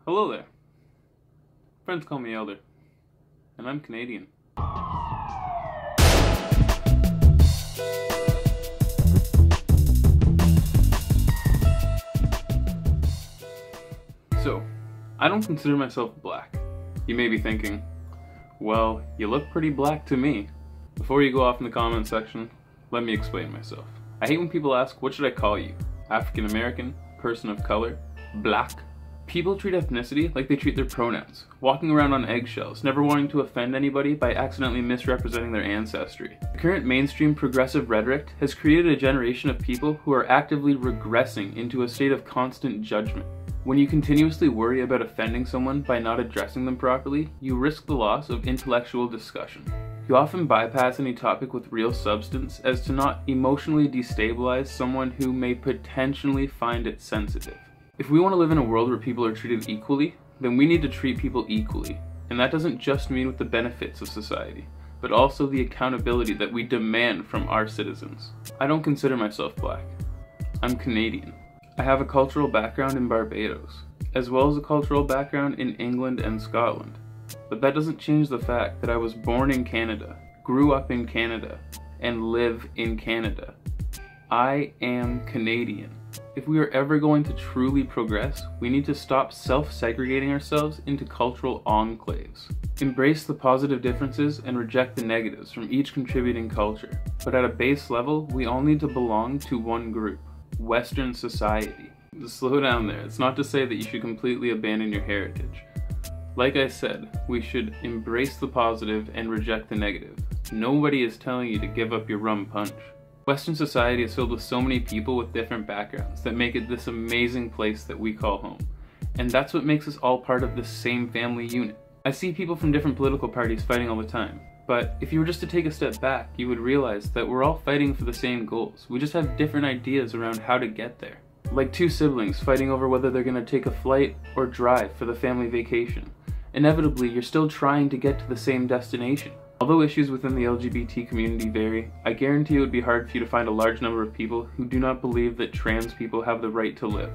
Hello there. Friends call me Elder, and I'm Canadian. So, I don't consider myself black. You may be thinking, well, you look pretty black to me. Before you go off in the comment section, let me explain myself. I hate when people ask, what should I call you? African American, person of color, black? People treat ethnicity like they treat their pronouns, walking around on eggshells, never wanting to offend anybody by accidentally misrepresenting their ancestry. The current mainstream progressive rhetoric has created a generation of people who are actively regressing into a state of constant judgment. When you continuously worry about offending someone by not addressing them properly, you risk the loss of intellectual discussion. You often bypass any topic with real substance as to not emotionally destabilize someone who may potentially find it sensitive. If we want to live in a world where people are treated equally, then we need to treat people equally. And that doesn't just mean with the benefits of society, but also the accountability that we demand from our citizens. I don't consider myself black. I'm Canadian. I have a cultural background in Barbados, as well as a cultural background in England and Scotland. But that doesn't change the fact that I was born in Canada, grew up in Canada, and live in Canada. I am Canadian. If we are ever going to truly progress, we need to stop self-segregating ourselves into cultural enclaves. Embrace the positive differences and reject the negatives from each contributing culture. But at a base level, we all need to belong to one group, Western society. Just slow down there. It's not to say that you should completely abandon your heritage. Like I said, we should embrace the positive and reject the negative. Nobody is telling you to give up your rum punch. Western society is filled with so many people with different backgrounds that make it this amazing place that we call home. And that's what makes us all part of the same family unit. I see people from different political parties fighting all the time, but if you were just to take a step back, you would realize that we're all fighting for the same goals. We just have different ideas around how to get there. Like two siblings fighting over whether they're going to take a flight or drive for the family vacation. Inevitably, you're still trying to get to the same destination. Although issues within the LGBT community vary, I guarantee it would be hard for you to find a large number of people who do not believe that trans people have the right to live.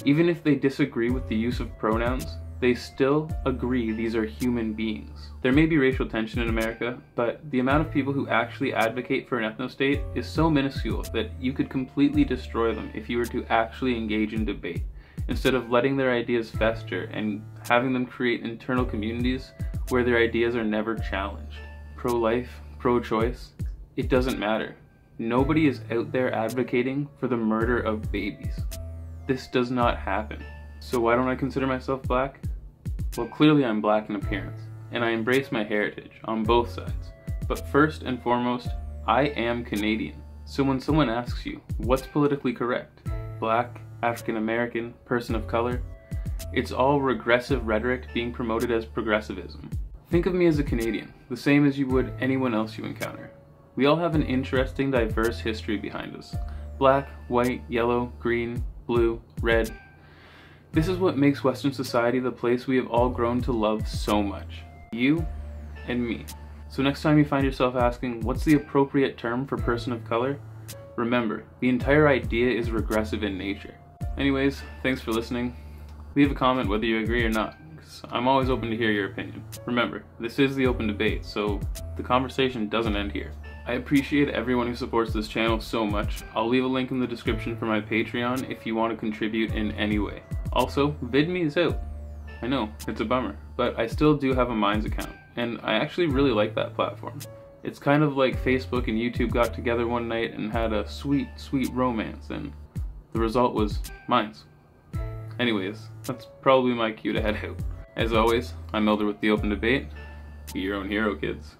Even if they disagree with the use of pronouns, they still agree these are human beings. There may be racial tension in America, but the amount of people who actually advocate for an ethno-state is so minuscule that you could completely destroy them if you were to actually engage in debate, instead of letting their ideas fester and having them create internal communities where their ideas are never challenged. Pro-life, pro-choice, it doesn't matter. Nobody is out there advocating for the murder of babies. This does not happen. So why don't I consider myself black? Well, clearly I'm black in appearance, and I embrace my heritage on both sides. But first and foremost, I am Canadian. So when someone asks you, what's politically correct? Black, African American, person of color? It's all regressive rhetoric being promoted as progressivism. Think of me as a Canadian, the same as you would anyone else you encounter. We all have an interesting, diverse history behind us. Black, white, yellow, green, blue, red. This is what makes Western society the place we have all grown to love so much. You and me. So next time you find yourself asking, what's the appropriate term for person of color? Remember, the entire idea is regressive in nature. Anyways, thanks for listening. Leave a comment whether you agree or not, because I'm always open to hear your opinion. Remember, this is the open debate, so the conversation doesn't end here. I appreciate everyone who supports this channel so much. I'll leave a link in the description for my Patreon if you want to contribute in any way. Also, VidMe is out. I know, it's a bummer, but I still do have a Minds account, and I actually really like that platform. It's kind of like Facebook and YouTube got together one night and had a sweet, sweet romance, and the result was Minds. Anyways, that's probably my cue to head out. As always, I'm Elder with The Open Debate. Be your own hero, kids.